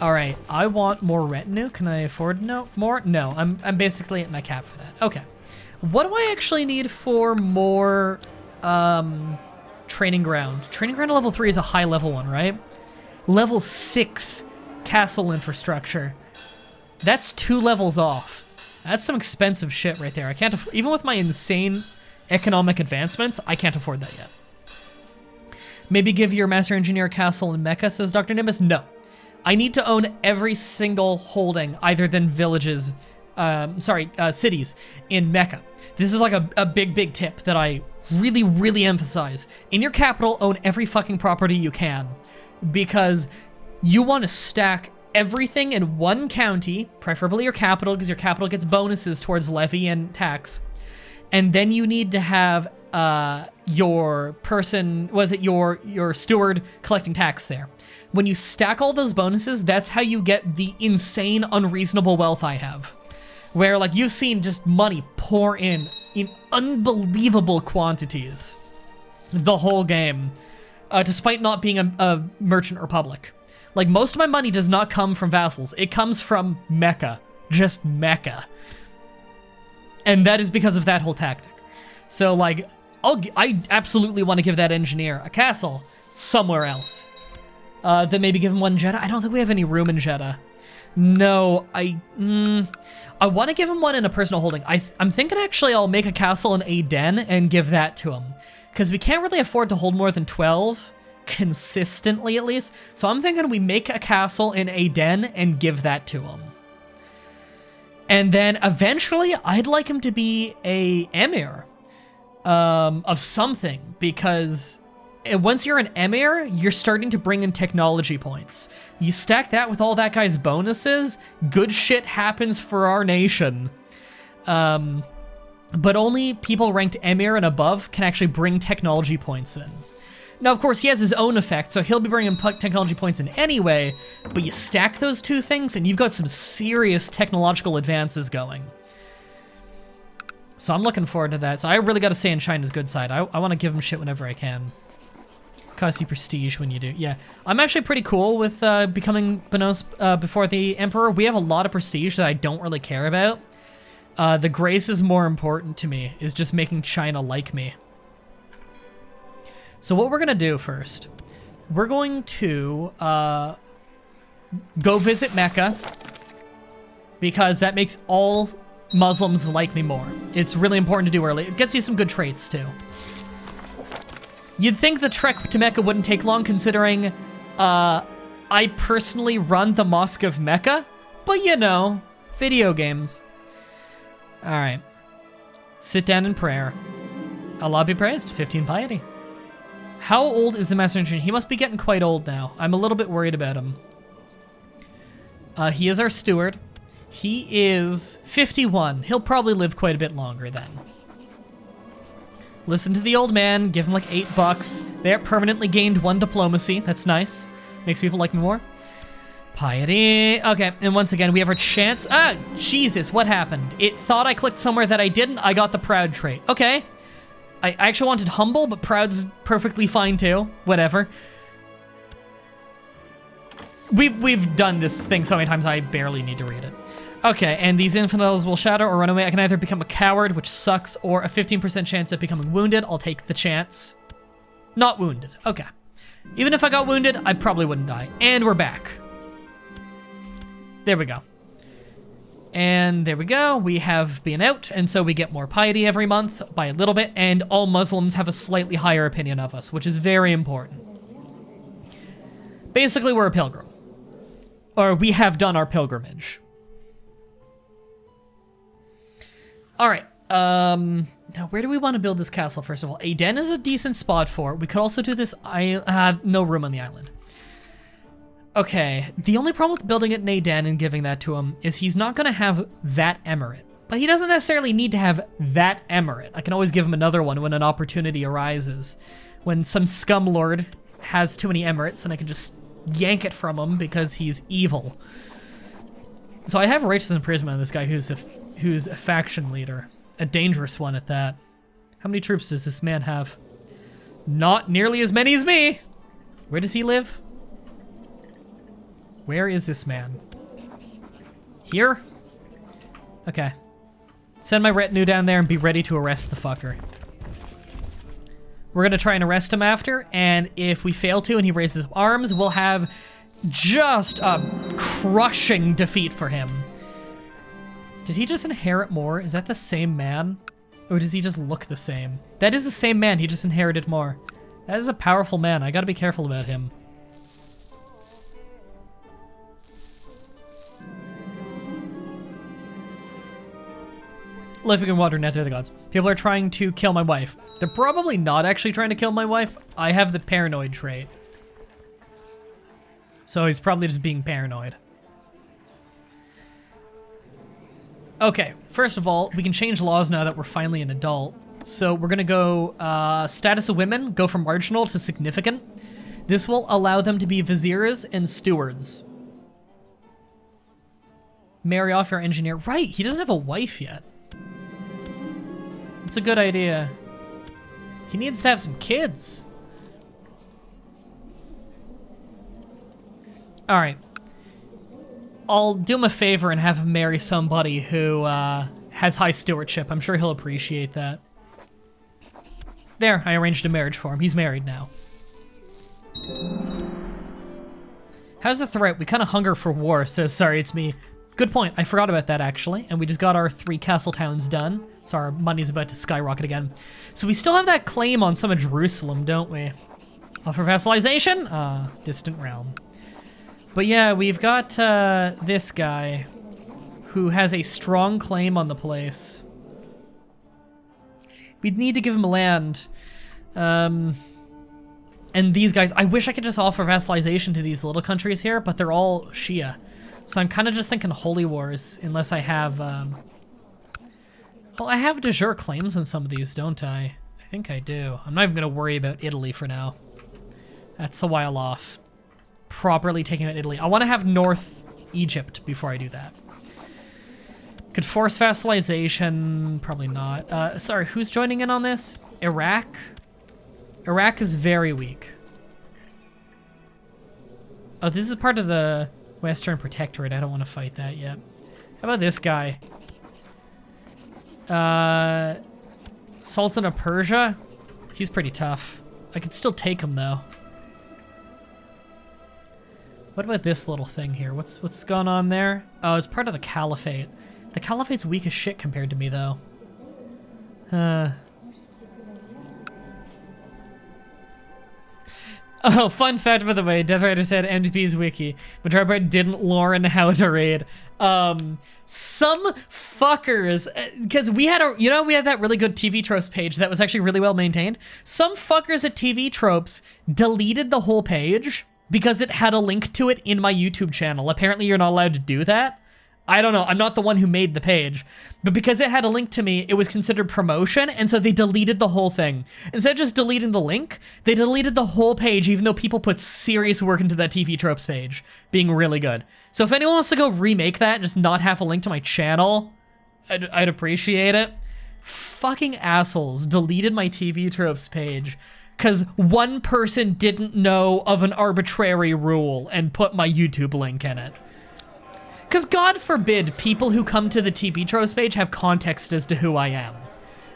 All right, I want more retinue. Can I afford more? No, I'm basically at my cap for that. Okay. What do I actually need for more training ground? Training ground level 3 is a high level one, right? Level 6 castle infrastructure. That's 2 levels off. That's some expensive shit right there. I can't even with my insane economic advancements, I can't afford that yet. Maybe give your master engineer a castle in Mecca, says Dr. Nimbus. No. I need to own every single holding, either than villages, cities in Mecca. This is like a big tip that I really emphasize. In your capital, own every fucking property you can, because you want to stack everything in one county, preferably your capital, because your capital gets bonuses towards levy and tax. And then you need to have your steward collecting tax there. When you stack all those bonuses, that's how you get the insane, unreasonable wealth I have. Where, like, you've seen just money pour in unbelievable quantities the whole game, despite not being a merchant republic. Like, most of my money does not come from vassals. It comes from Mecca. Just Mecca. And that is because of that whole tactic. So, like, I absolutely want to give that engineer a castle somewhere else. Then maybe give him one Jeddah. I don't think we have any room in Jeddah. No, I want to give him one in a personal holding. I'm thinking actually I'll make a castle in Aden and give that to him. Because we can't really afford to hold more than 12, consistently at least. So I'm thinking we make a castle in Aden and give that to him. And then eventually I'd like him to be a emir of something, because once you're an emir, you're starting to bring in technology points. You stack that with all that guy's bonuses, good shit happens for our nation. But only people ranked emir and above can actually bring technology points in. Now, of course, he has his own effect, so he'll be bringing technology points in anyway, but you stack those two things and you've got some serious technological advances going. So I'm looking forward to that. So I really got to stay on China's good side. I want to give him shit whenever I can. Cost you prestige when you do. Yeah, I'm actually pretty cool with becoming Benos before the Emperor. We have a lot of prestige that I don't really care about. The grace is more important to me, is just making China like me. So what we're gonna do first, we're going to go visit Mecca, because that makes all Muslims like me more. It's really important to do early. It gets you some good traits too. You'd think the trek to Mecca wouldn't take long, considering I personally run the Mosque of Mecca, but you know, video games. All right, sit down in prayer. Allah be praised, 15 piety. How old is the Master Engineer? He must be getting quite old now. I'm a little bit worried about him. He is our steward. He is 51. He'll probably live quite a bit longer then. Listen to the old man, give him like $8. There, permanently gained 1 diplomacy. That's nice. Makes people like me more. Piety. Okay, and once again, we have our chance. Ah, Jesus, what happened? It thought I clicked somewhere that I didn't. I got the proud trait. Okay. I actually wanted humble, but proud's perfectly fine too. Whatever. We've done this thing so many times I barely need to read it. Okay, and these infidels will shatter or run away. I can either become a coward, which sucks, or a 15% chance of becoming wounded. I'll take the chance. Not wounded. Okay. Even if I got wounded, I probably wouldn't die. And we're back. There we go. And there we go. We have been out, and so we get more piety every month by a little bit, and all Muslims have a slightly higher opinion of us, which is very important. Basically, we're a pilgrim. Or we have done our pilgrimage. All right. Now, where do we want to build this castle, first of all? Aden is a decent spot for it. We could also do this... no room on the island. Okay, the only problem with building it in Aden and giving that to him is he's not going to have that emirate. But he doesn't necessarily need to have that emirate. I can always give him another one when an opportunity arises. When some scum lord has too many emirates, and I can just yank it from him because he's evil. So I have righteous imprisonment on this guy who's a faction leader. A dangerous one at that. How many troops does this man have? Not nearly as many as me. Where does he live? Where is this man? Here? Okay. Send my retinue down there and be ready to arrest the fucker. We're gonna try and arrest him after, and if we fail to and he raises arms, we'll have just a crushing defeat for him. Did he just inherit more? Is that the same man? Or does he just look the same? That is the same man, he just inherited more. That is a powerful man, I gotta be careful about him. Living in water, net to the gods. People are trying to kill my wife. They're probably not actually trying to kill my wife. I have the paranoid trait. So he's probably just being paranoid. Okay, first of all, we can change laws now that we're finally an adult. So we're gonna go status of women, go from marginal to significant. This will allow them to be viziers and stewards. Marry off your engineer. Right, he doesn't have a wife yet. That's a good idea. He needs to have some kids. All right. I'll do him a favor and have him marry somebody who has high stewardship. I'm sure he'll appreciate that. There, I arranged a marriage for him. He's married now. How's the threat? We kind of hunger for war, says sorry, it's me. Good point, I forgot about that actually. And we just got our 3 castle towns done. So our money's about to skyrocket again. So we still have that claim on some of Jerusalem, don't we? Offer vassalization? Distant realm. But yeah, we've got this guy who has a strong claim on the place. We'd need to give him land. And these guys, I wish I could just offer vassalization to these little countries here, but they're all Shia. So I'm kind of just thinking holy wars, unless I have, well, I have de jure claims on some of these, don't I? I think I do. I'm not even gonna worry about Italy for now. That's a while off. Properly taking out Italy. I wanna have North Egypt before I do that. Could force vassalization, probably not. Sorry, who's joining in on this? Iraq? Iraq is very weak. Oh, this is part of the Western Protectorate. I don't want to fight that yet. How about this guy? Sultan of Persia? He's pretty tough. I could still take him though. What about this little thing here? What's going on there? Oh, it's part of the Caliphate. The Caliphate's weak as shit compared to me though. Oh, fun fact, by the way, Death Rider said MDP's wiki, but Mah-Dry-Bread didn't learn how to raid. Some fuckers, because we had we had that really good TV Tropes page that was actually really well maintained. Some fuckers at TV Tropes deleted the whole page because it had a link to it in my YouTube channel. Apparently you're not allowed to do that. I don't know, I'm not the one who made the page, but because it had a link to me, it was considered promotion, and so they deleted the whole thing. Instead of just deleting the link, they deleted the whole page, even though people put serious work into that TV Tropes page, being really good. So if anyone wants to go remake that and just not have a link to my channel, I'd appreciate it. Fucking assholes deleted my TV Tropes page because one person didn't know of an arbitrary rule and put my YouTube link in it. Because God forbid people who come to the TV Tropes page have context as to who I am.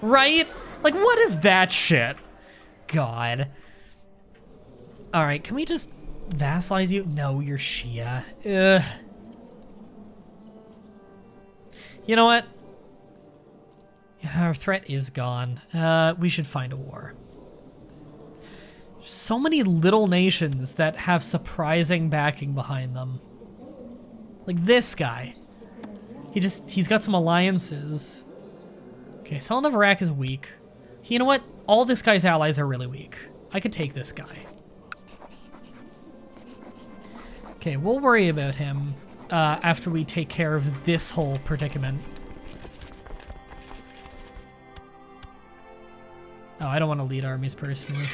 Right? Like, what is that shit? God. Alright, can we just vassalize you? No, you're Shia. Ugh. You know what? Our threat is gone. We should find a war. So many little nations that have surprising backing behind them. Like this guy. He's got some alliances. Okay, Sultan of Iraq is weak. You know what? All this guy's allies are really weak. I could take this guy. Okay, we'll worry about him after we take care of this whole predicament. Oh, I don't want to lead armies personally.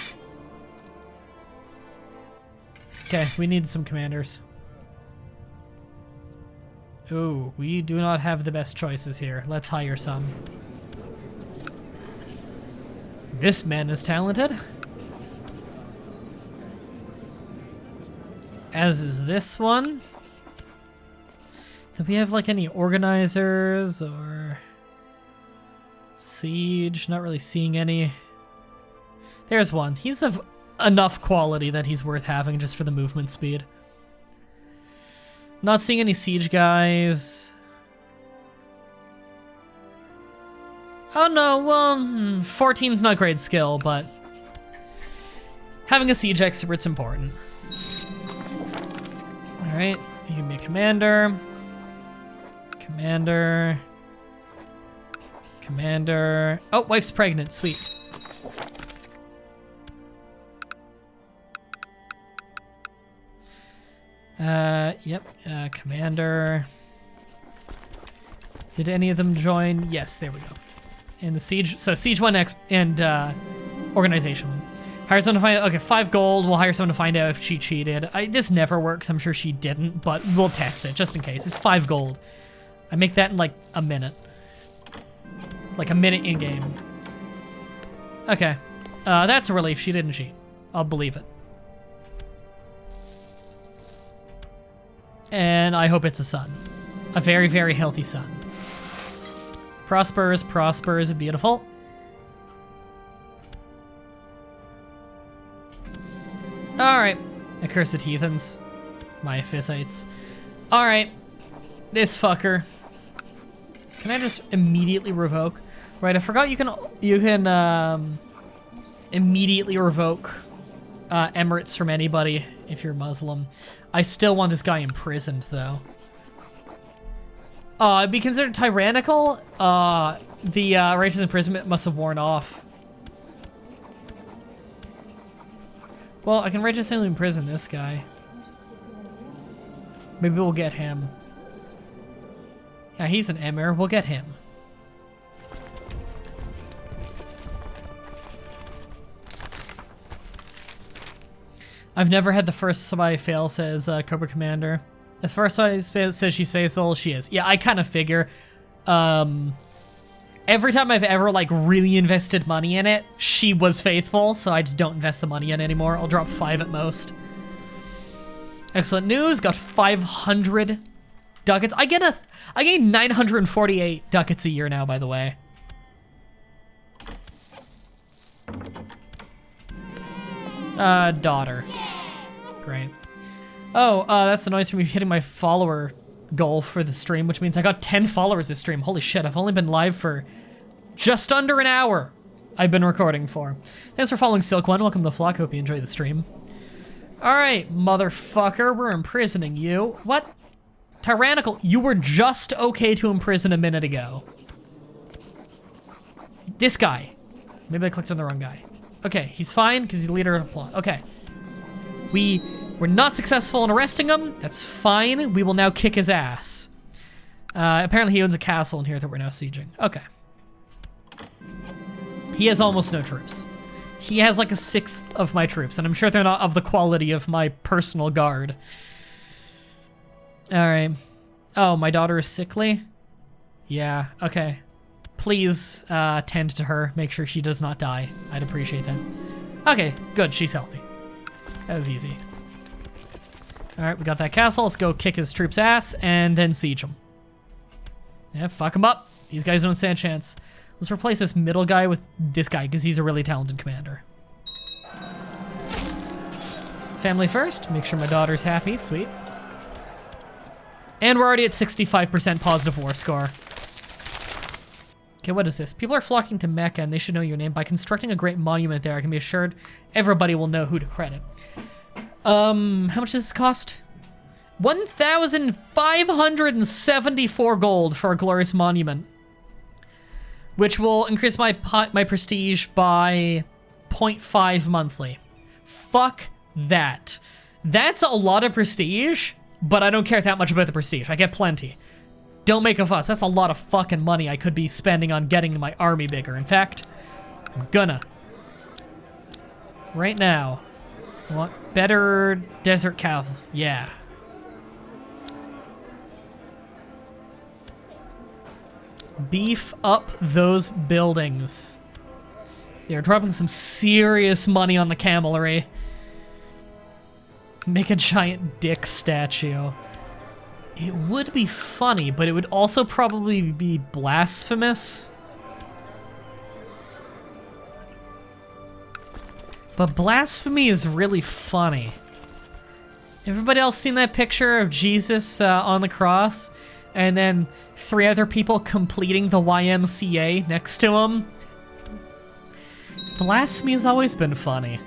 Okay, we need some commanders. Ooh, we do not have the best choices here. Let's hire some. This man is talented. As is this one. Do we have like any organizers or siege? Not really seeing any. There's one. He's of enough quality that he's worth having just for the movement speed. Not seeing any siege guys. Oh no, well, 14's not great skill, but having a siege expert's important. All right, you can be a commander. Commander. Commander. Oh, wife's pregnant, sweet. Commander. Did any of them join? Yes, there we go. And the siege, so siege 1x and organization. Hire someone to find out, okay, 5 gold, we'll hire someone to find out if she cheated. This never works, I'm sure she didn't, but we'll test it just in case. It's 5 gold. I make that in like a minute. Like a minute in game. Okay, that's a relief, she didn't cheat. I'll believe it. And I hope it's a son. A very, very healthy son. Prospers, prospers, beautiful. Alright. Accursed heathens. My Ephysites. Alright. This fucker. Can I just immediately revoke? Right, I forgot you can immediately revoke emirates from anybody if you're Muslim. I still want this guy imprisoned, though. It'd be considered tyrannical. The righteous imprisonment must have worn off. Well, I can righteously imprison this guy. Maybe we'll get him. Yeah, he's an emir. We'll get him. I've never had the first somebody fail, says Cobra Commander. The first somebody says she's faithful, she is. Yeah, I kind of figure. Every time I've ever like really invested money in it, she was faithful, so I just don't invest the money in it anymore. I'll drop 5 at most. Excellent news, got 500 ducats. I gain 948 ducats a year now, by the way. Daughter. Great. Oh, that's the noise from me hitting my follower goal for the stream, which means I got 10 followers this stream. Holy shit, I've only been live for just under an hour. I've been recording for. Thanks for following Silk One. Welcome to the flock. Hope you enjoy the stream. Alright, motherfucker, we're imprisoning you. What? Tyrannical, you were just okay to imprison a minute ago. This guy. Maybe I clicked on the wrong guy. Okay, he's fine because he's the leader of the plot. Okay. We're not successful in arresting him. That's fine. We will now kick his ass. Apparently he owns a castle in here that we're now sieging. Okay. He has almost no troops. He has like 1/6 of my troops, and I'm sure they're not of the quality of my personal guard. All right. Oh, my daughter is sickly? Yeah, okay. Please tend to her. Make sure she does not die. I'd appreciate that. Okay, good. She's healthy. That was easy. All right, we got that castle. Let's go kick his troops' ass and then siege him. Yeah, fuck him up. These guys don't stand a chance. Let's replace this middle guy with this guy because he's a really talented commander. Family first. Make sure my daughter's happy. Sweet. And we're already at 65% positive war score. Okay, what is this? People are flocking to Mecca and they should know your name. By constructing a great monument there, I can be assured everybody will know who to credit. How much does this cost? 1,574 gold for a glorious monument. Which will increase my prestige by 0.5 monthly. Fuck that. That's a lot of prestige, but I don't care that much about the prestige. I get plenty. Don't make a fuss. That's a lot of fucking money I could be spending on getting my army bigger. In fact, I'm gonna. Right now. I want better desert cav. Yeah. Beef up those buildings. They're dropping some serious money on the camelry. Make a giant dick statue. It would be funny, but it would also probably be blasphemous. But blasphemy is really funny. Everybody else seen that picture of Jesus on the cross? And then 3 other people completing the YMCA next to him? Blasphemy has always been funny.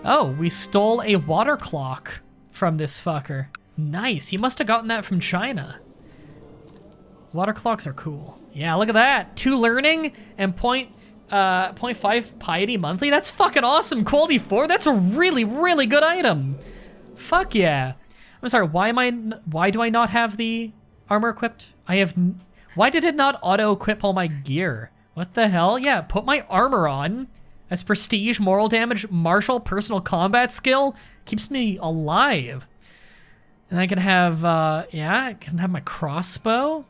Oh, we stole a water clock from this fucker. Nice, he must have gotten that from China. Water clocks are cool. Yeah, look at that. 2 learning and 0.5 piety monthly. That's fucking awesome. Quality 4, that's a really, really good item. Fuck yeah. I'm sorry, why do I not have the armor equipped? Why did it not auto-equip all my gear? What the hell? Yeah, put my armor on. As prestige, moral damage, martial, personal combat skill. Keeps me alive. And I can have, I can have my crossbow.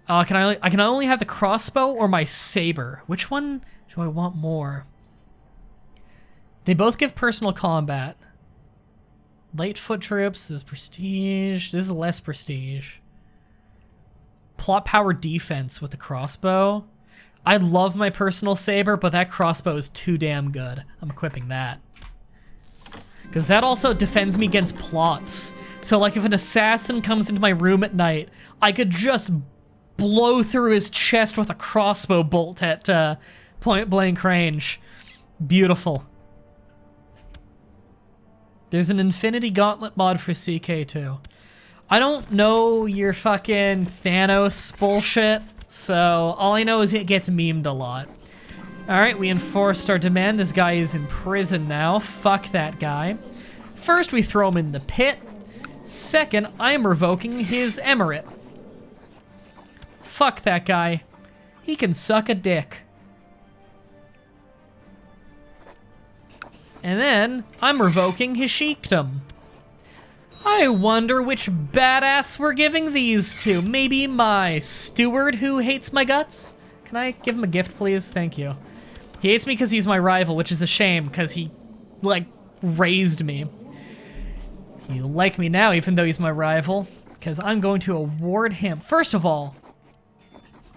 I can only have the crossbow or my saber. Which one do I want more? They both give personal combat. Light foot troops, this is prestige. This is less prestige. Plot power defense with the crossbow. I love my personal saber, but that crossbow is too damn good. I'm equipping that. Because that also defends me against plots. So like if an assassin comes into my room at night, I could just blow through his chest with a crossbow bolt at point blank range. Beautiful. There's an Infinity Gauntlet mod for CK2. I don't know your fucking Thanos bullshit, so all I know is it gets memed a lot. Alright, we enforced our demand. This guy is in prison now. Fuck that guy. First, we throw him in the pit. Second, I am revoking his emirate. Fuck that guy. He can suck a dick. And then, I'm revoking his sheikhdom. I wonder which badass we're giving these to. Maybe my steward who hates my guts? Can I give him a gift, please? Thank you. He hates me because he's my rival, which is a shame, because he, like, raised me. He'll like me now, even though he's my rival, because I'm going to award him. First of all,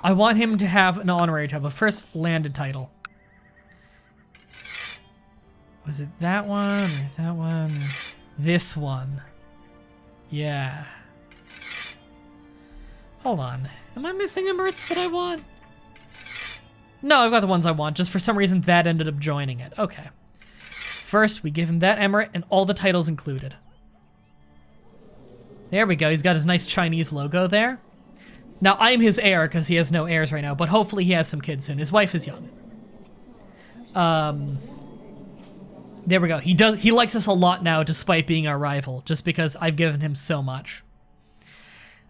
I want him to have an honorary title. First, landed title. Was it that one or that one? This one. Yeah. Hold on. Am I missing emirates that I want? No, I've got the ones I want. Just for some reason, that ended up joining it. Okay. First, we give him that emirate and all the titles included. There we go. He's got his nice Chinese logo there. Now, I'm his heir because he has no heirs right now, but hopefully he has some kids soon. His wife is young. There we go. He likes us a lot now, despite being our rival, just because I've given him so much.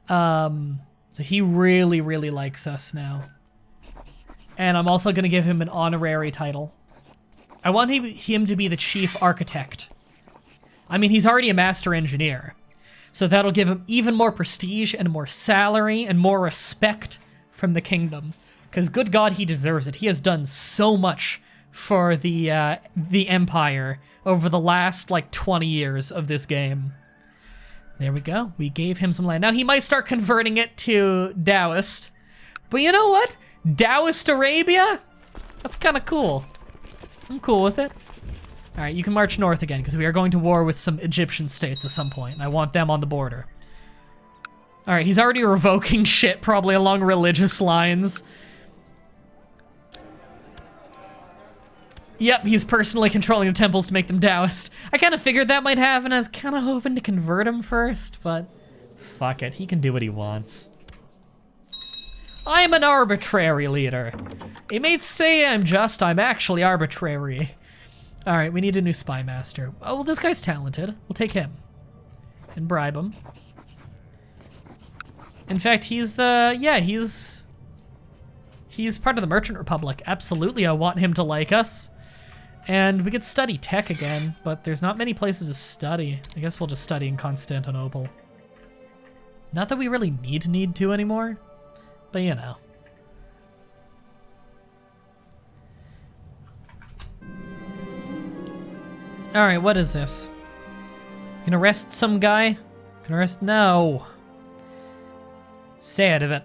So he really, really likes us now. And I'm also gonna give him an honorary title. I want him to be the chief architect. I mean, he's already a master engineer. So that'll give him even more prestige and more salary and more respect from the kingdom. Because good God, he deserves it. He has done so much for the Empire over the last, like, 20 years of this game. There we go. We gave him some land. Now, he might start converting it to Taoist. But you know what? Taoist Arabia? That's kind of cool. I'm cool with it. All right, you can march north again, because we are going to war with some Egyptian states at some point, and I want them on the border. All right, he's already revoking shit, probably along religious lines. Yep, he's personally controlling the temples to make them Taoist. I kind of figured that might happen. I was kind of hoping to convert him first, but fuck it. He can do what he wants. I'm an arbitrary leader. They may say I'm just, I'm actually arbitrary. All right, we need a new spy master. Oh, well, this guy's talented. We'll take him and bribe him. In fact, he's part of the Merchant Republic. Absolutely, I want him to like us. And we could study tech again, but there's not many places to study. I guess we'll just study in Constantinople. Not that we really need to anymore, but you know. All right, what is this? We can arrest some guy? Converse, no. Stay out of it.